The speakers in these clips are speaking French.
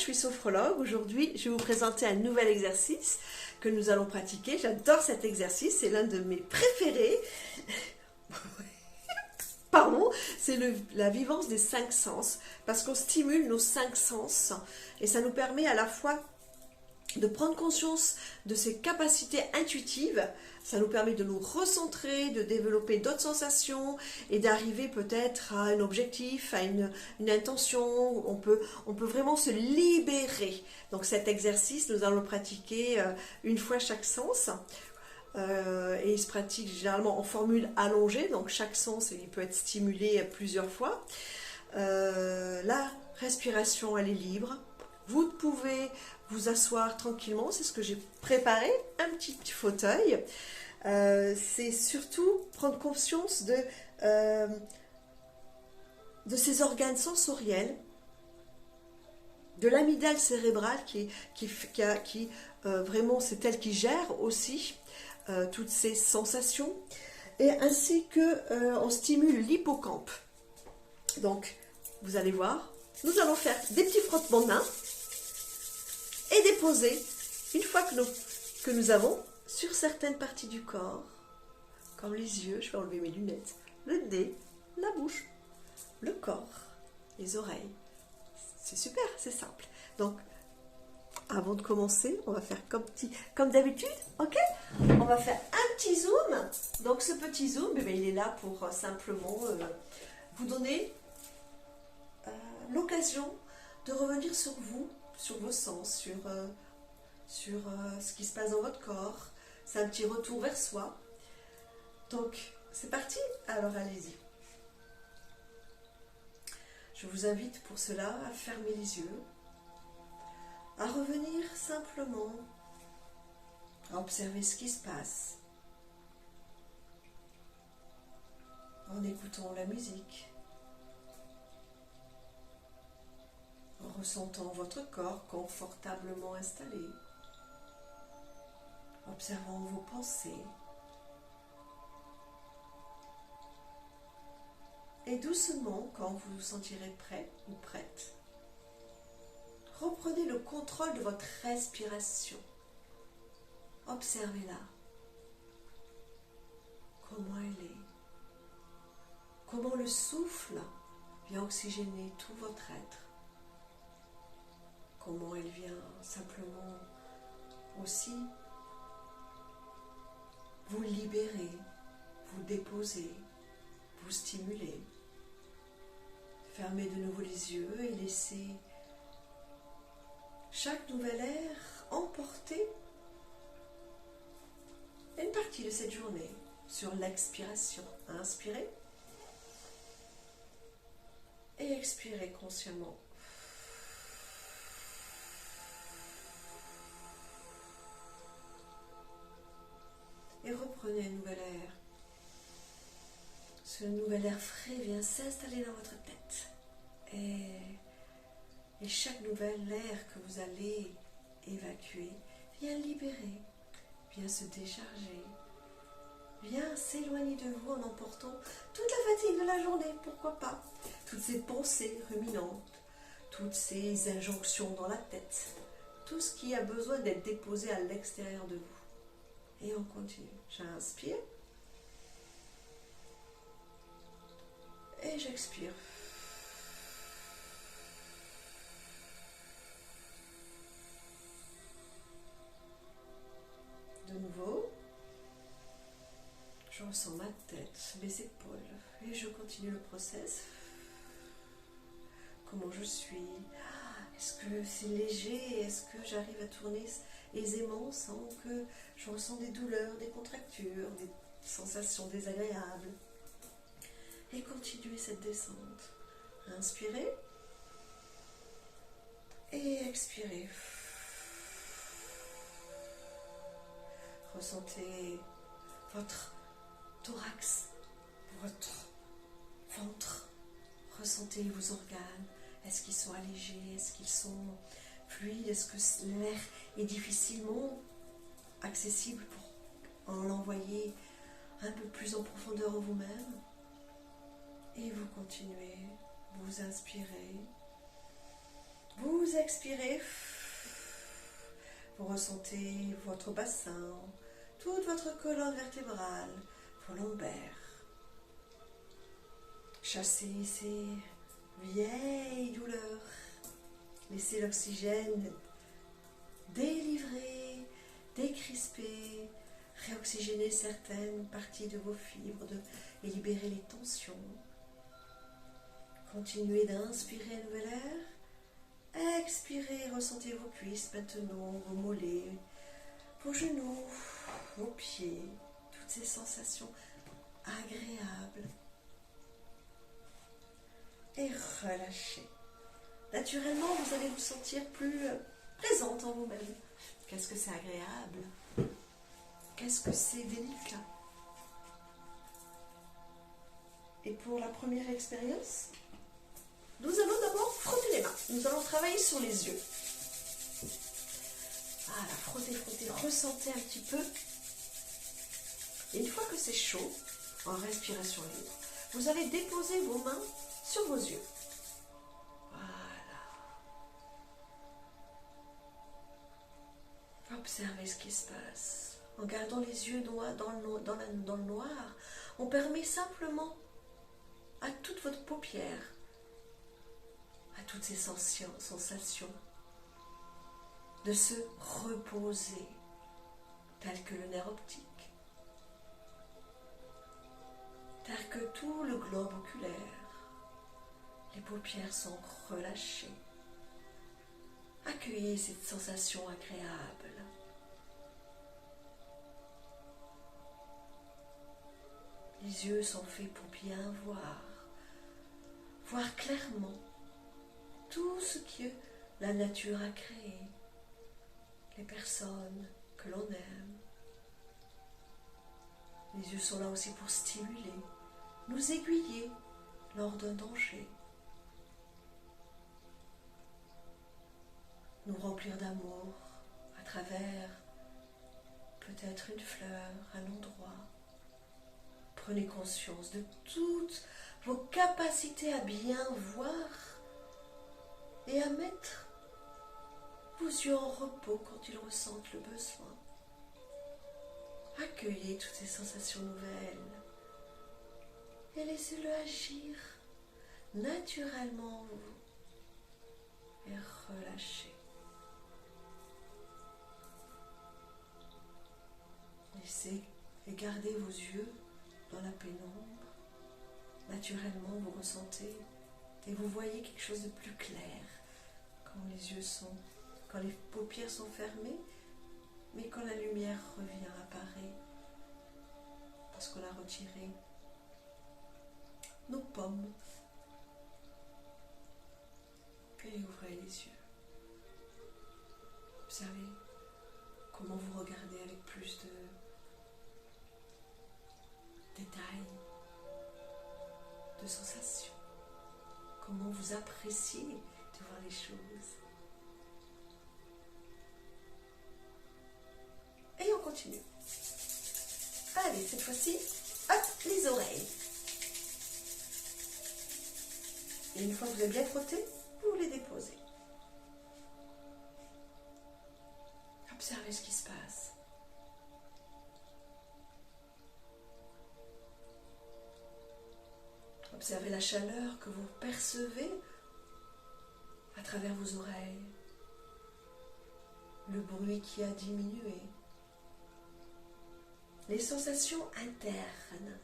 suis sophrologue. Aujourd'hui, je vais vous présenter un nouvel exercice que nous allons pratiquer. J'adore cet exercice, c'est l'un de mes préférés. Pardon, c'est la vivance des 5 sens, parce qu'on stimule nos 5 sens et ça nous permet à la fois de prendre conscience de ses capacités intuitives, ça nous permet de nous recentrer, de développer d'autres sensations et d'arriver peut-être à un objectif, à une intention. On peut vraiment se libérer. Donc cet exercice, nous allons le pratiquer une fois chaque sens. Et il se pratique généralement en formule allongée, donc chaque sens il peut être stimulé plusieurs fois. La respiration elle est libre. Vous pouvez vous asseoir tranquillement, c'est ce que j'ai préparé, un petit fauteuil. C'est surtout prendre conscience de ces organes sensoriels, de l'amygdale cérébrale qui vraiment c'est elle qui gère aussi toutes ces sensations, et ainsi que on stimule l'hippocampe. Donc vous allez voir, nous allons faire des petits frottements de mains et déposer, une fois que nous avons, sur certaines parties du corps, comme les yeux, je vais enlever mes lunettes, le nez, la bouche, le corps, les oreilles. C'est super, c'est simple. Donc, avant de commencer, on va faire comme d'habitude, ok? On va faire un petit zoom. Donc, ce petit zoom, eh bien, il est là pour simplement vous donner l'occasion de revenir sur vous, sur vos sens, sur ce qui se passe dans votre corps. C'est un petit retour vers soi. Donc, c'est parti. Alors, allez-y. Je vous invite pour cela à fermer les yeux, à revenir simplement, à observer ce qui se passe, en écoutant la musique, en ressentant votre corps confortablement installé, observant vos pensées, et doucement, quand vous vous sentirez prêt ou prête, reprenez le contrôle de votre respiration. Observez-la. Comment elle est. Comment le souffle vient oxygéner tout votre être. Comment elle vient simplement aussi vous libérer, vous déposer, vous stimuler. Fermez de nouveau les yeux et laissez chaque nouvel air emporter une partie de cette journée sur l'expiration. Inspirez et expirez consciemment. Et reprenez un nouvel air. Ce nouvel air frais vient s'installer dans votre tête. Et chaque nouvel air que vous allez évacuer vient libérer, vient se décharger, vient s'éloigner de vous en emportant toute la fatigue de la journée, pourquoi pas, toutes ces pensées ruminantes, toutes ces injonctions dans la tête, tout ce qui a besoin d'être déposé à l'extérieur de vous. Et on continue. J'inspire et j'expire. De nouveau, je ressens ma tête, mes épaules et je continue le process. Comment je suis? Est-ce que c'est léger? Est-ce que j'arrive à tourner aisément sans que je ressens des douleurs, des contractures, des sensations désagréables? Et continuez cette descente. Inspirez et expirez. Ressentez votre thorax, votre ventre. Ressentez vos organes. Est-ce qu'ils sont allégés? Est-ce qu'ils sont fluides? Est-ce que l'air est difficilement accessible pour en l'envoyer un peu plus en profondeur en vous-même? Et vous continuez, vous inspirez, Vous expirez. Vous ressentez votre bassin, toute votre colonne vertébrale, vos lombaires. Chassez ces vieilles douleurs. Laissez l'oxygène délivrer, décrisper, réoxygéner certaines parties de vos fibres et libérer les tensions. Continuez d'inspirer un nouvel air. Expirez, ressentez vos cuisses maintenant, vos mollets, vos genoux, vos pieds, toutes ces sensations agréables. Et relâchez. Naturellement, vous allez vous sentir plus présente en vous-même. Qu'est-ce que c'est agréable? Qu'est-ce que c'est délicat? Et pour la première expérience, nous allons d'abord frotter les mains. Nous allons travailler sur les yeux. Voilà, frottez, frottez, ressentez un petit peu. Et une fois que c'est chaud, en respiration libre, vous allez déposer vos mains sur vos yeux. Voilà. Observez ce qui se passe. En gardant les yeux dans le noir, on permet simplement à toute votre paupière, à toutes ces sensations, de se reposer, tel que le nerf optique, tel que tout le globe oculaire. Les paupières sont relâchées. Accueillez cette sensation agréable. Les yeux sont faits pour bien voir clairement tout ce que la nature a créé, les personnes que l'on aime. Les yeux sont là aussi pour stimuler, nous aiguiller lors d'un danger, nous remplir d'amour à travers peut-être une fleur, un endroit. Prenez conscience de toutes vos capacités à bien voir et à mettre vos yeux en repos quand ils ressentent le besoin. Accueillez toutes ces sensations nouvelles et laissez-le agir naturellement en vous et relâchez. Laissez et gardez vos yeux dans la pénombre. Naturellement, vous ressentez et vous voyez quelque chose de plus clair quand les paupières sont fermées, mais quand la lumière revient, apparaît, parce qu'on a retiré nos pommes. Et ouvrez les yeux. Observez comment vous regardez avec plus de détails, de sensations. Comment vous appréciez de voir les choses. Et on continue. Allez, cette fois-ci, hop, les oreilles. Et une fois que vous avez bien frotté, vous les déposez. Observez ce qui se passe. Observez la chaleur que vous percevez à travers vos oreilles. Le bruit qui a diminué. Les sensations internes.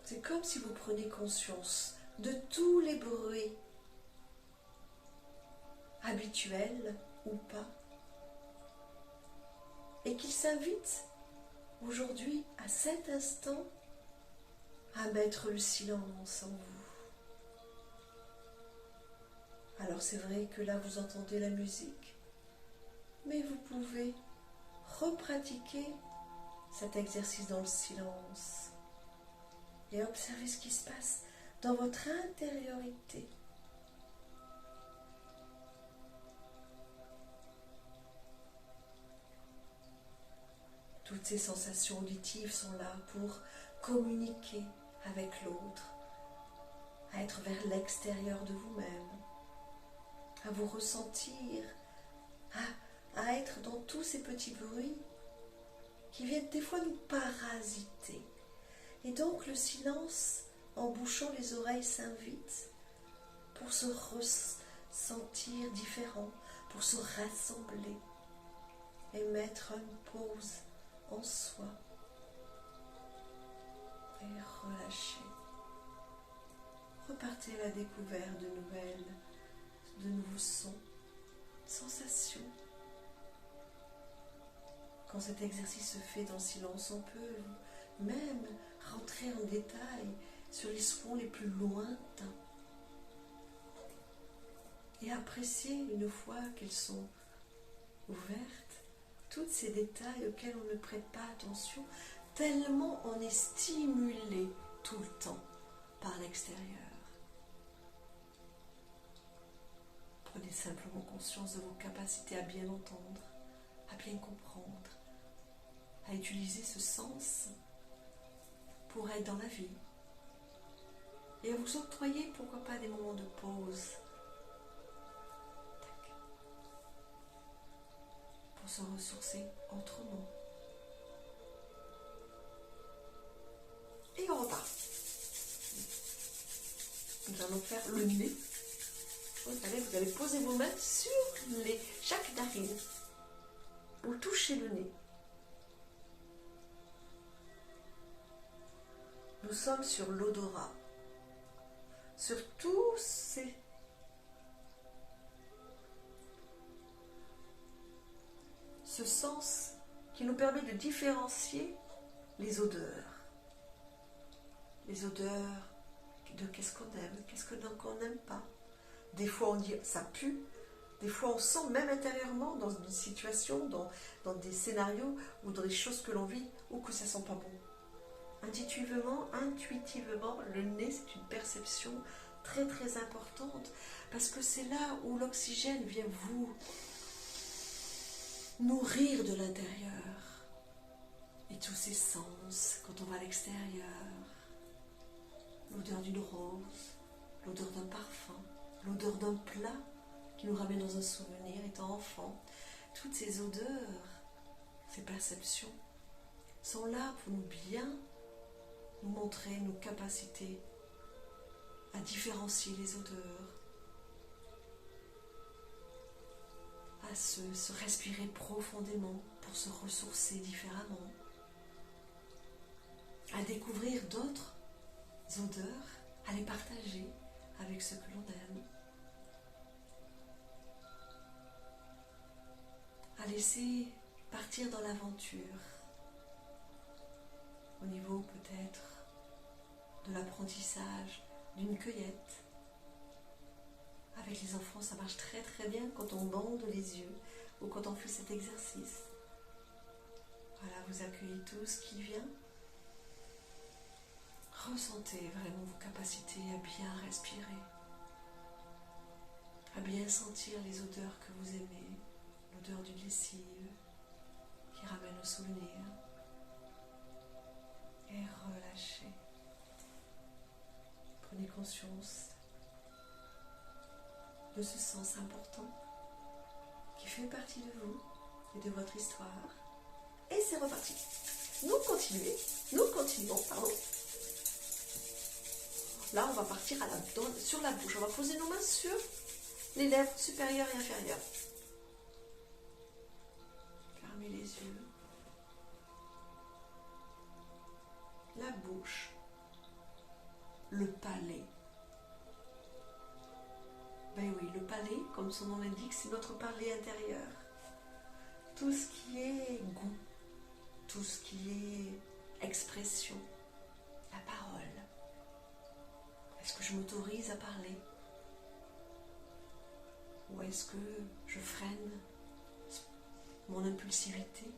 C'est comme si vous preniez conscience de tous les bruits habituels ou pas, et qu'ils s'invitent aujourd'hui, à cet instant, à mettre le silence en vous. Alors c'est vrai que là vous entendez la musique, mais vous pouvez repratiquer cet exercice dans le silence et observer ce qui se passe dans votre intériorité. Toutes ces sensations auditives sont là pour communiquer avec l'autre, à être vers l'extérieur de vous-même, à vous ressentir, à être dans tous ces petits bruits qui viennent des fois nous parasiter. Et donc le silence, en bouchant les oreilles, s'invite pour se ressentir différent, pour se rassembler et mettre une pause en soi et relâcher. Repartez à la découverte de nouveaux sons, sensations. Quand cet exercice se fait dans le silence, on peut même rentrer en détail sur les sons les plus lointains et apprécier, une fois qu'elles sont ouvertes, tous ces détails auxquels on ne prête pas attention, tellement on est stimulé tout le temps par l'extérieur. Prenez simplement conscience de vos capacités à bien entendre, à bien comprendre, à utiliser ce sens pour être dans la vie et à vous octroyer, pourquoi pas, des moments de pause pour se ressourcer autrement. Et on repart. Nous allons faire le nez. Vous allez poser vos mains sur chaque narine. Vous touchez le nez. Nous sommes sur l'odorat. Sur tous ce sens qui nous permet de différencier les odeurs. Les odeurs de qu'est-ce qu'on aime, qu'est-ce qu'on n'aime pas. Des fois on dit ça pue, des fois on sent même intérieurement dans une situation, dans des scénarios ou dans des choses que l'on vit, ou que ça sent pas bon. Intuitivement, le nez, c'est une perception très très importante parce que c'est là où l'oxygène vient vous nourrir de l'intérieur. Et tous ces sens, quand on va à l'extérieur, l'odeur d'une rose, l'odeur d'un parfum, l'odeur d'un plat qui nous ramène dans un souvenir étant enfant, toutes ces odeurs, ces perceptions sont là pour nous bien nous montrer nos capacités à différencier les odeurs, à se respirer profondément pour se ressourcer différemment, à découvrir d'autres odeurs, à les partager avec ceux que l'on aime, à laisser partir dans l'aventure, au niveau peut-être de l'apprentissage d'une cueillette. Avec les enfants, ça marche très très bien quand on bande les yeux ou quand on fait cet exercice. Voilà, vous accueillez tout ce qui vient. Ressentez vraiment vos capacités à bien respirer, à bien sentir les odeurs que vous aimez, l'odeur d'une lessive qui ramène au souvenir. Et relâchez. Prenez conscience de ce sens important qui fait partie de vous et de votre histoire. Et c'est reparti. Nous continuons, pardon. Là, on va partir sur la bouche. On va poser nos mains sur les lèvres supérieures et inférieures. Fermez les yeux. La bouche, le palais. Ben oui, le palais, comme son nom l'indique, c'est notre palais intérieur. Tout ce qui est goût, tout ce qui est expression, la parole. Est-ce que je m'autorise à parler? Ou est-ce que je freine mon impulsivité,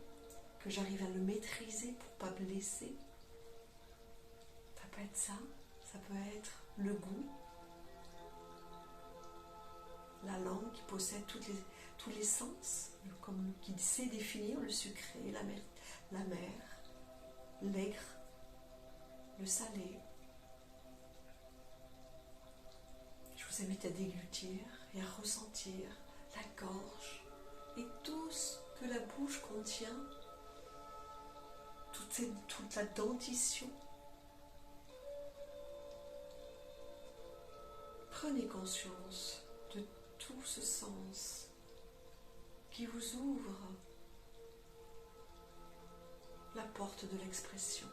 que j'arrive à le maîtriser pour ne pas blesser? Ça peut être ça peut être le goût, la langue qui possède tous les sens, comme qui sait définir le sucré, la mer, l'aigre, le salé. Je vous invite à déglutir et à ressentir la gorge et tout ce que la bouche contient, toute la dentition. Prenez conscience de tout ce sens qui vous ouvre la porte de l'expression.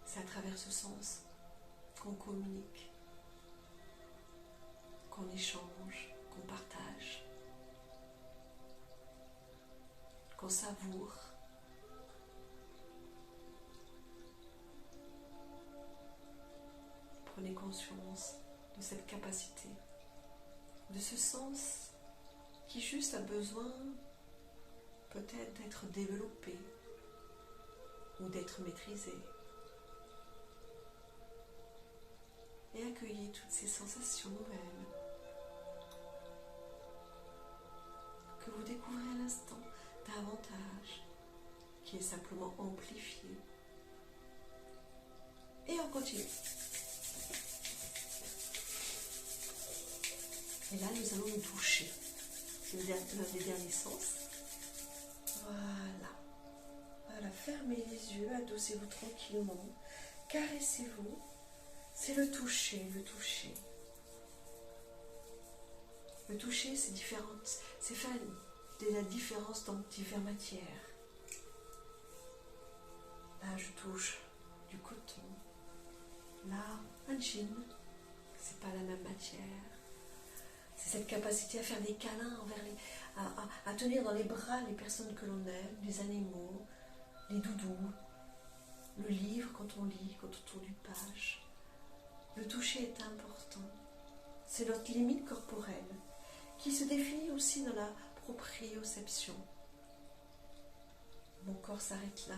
C'est à travers ce sens qu'on communique, qu'on échange, qu'on partage, qu'on savoure. Prenez conscience de cette capacité, de ce sens qui juste a besoin peut-être d'être développé ou d'être maîtrisé. Et accueillez toutes ces sensations nouvelles que vous découvrez à l'instant davantage, qui est simplement amplifié. Et on continue. Et là, nous allons nous toucher. C'est l'un des derniers sens. Voilà. Voilà, fermez les yeux, adossez-vous tranquillement, caressez-vous. C'est le toucher, le toucher. Le toucher, c'est différent, c'est faire la différence dans diverses matières. Là, je touche du coton. Là, un jean, c'est pas la même matière. C'est cette capacité à faire des câlins à tenir dans les bras les personnes que l'on aime, les animaux, les doudous, le livre quand on lit, quand on tourne une page. Le toucher est important. C'est notre limite corporelle qui se définit aussi dans la proprioception. Mon corps s'arrête là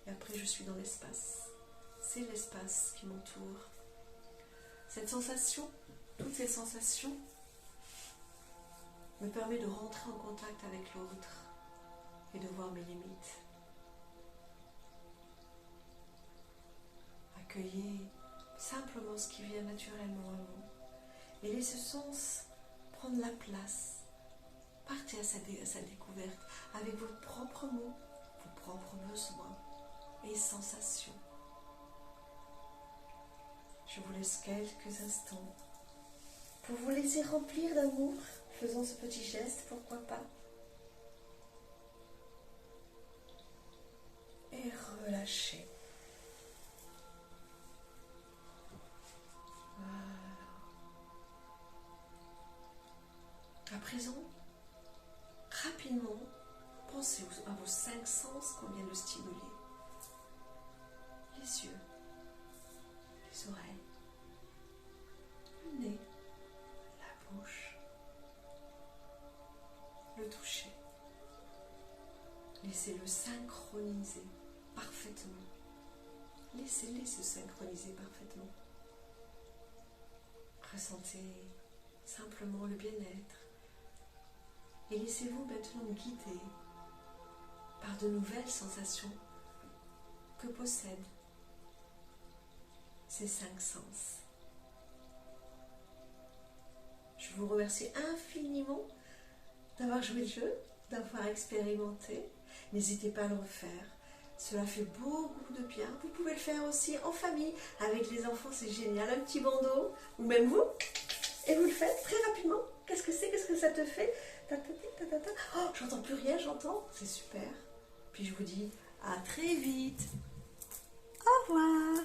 et après je suis dans l'espace. C'est l'espace qui m'entoure. Cette sensation, toutes ces sensations, me permet de rentrer en contact avec l'autre et de voir mes limites. Accueillez simplement ce qui vient naturellement à vous et laissez ce sens prendre la place. Partez à sa découverte avec vos propres mots, vos propres besoins et sensations. Je vous laisse quelques instants pour vous laisser remplir d'amour. Faisons ce petit geste, pourquoi pas. Et relâchez. Voilà. À présent, rapidement, pensez à vos 5 sens qu'on vient de stimuler. Les yeux, les oreilles, le nez, la bouche, le toucher. Laissez-le synchroniser parfaitement. Laissez-les se synchroniser parfaitement. Ressentez simplement le bien-être et laissez-vous maintenant guider par de nouvelles sensations que possèdent ces 5 sens. Je vous remercie infiniment d'avoir joué le jeu, d'avoir expérimenté. N'hésitez pas à le refaire. Cela fait beaucoup de bien. Vous pouvez le faire aussi en famille, avec les enfants, c'est génial. Un petit bandeau, ou même vous, et vous le faites très rapidement. Qu'est-ce que c'est? Qu'est-ce que ça te fait? Oh, j'entends plus rien, j'entends. C'est super. Puis je vous dis à très vite. Au revoir.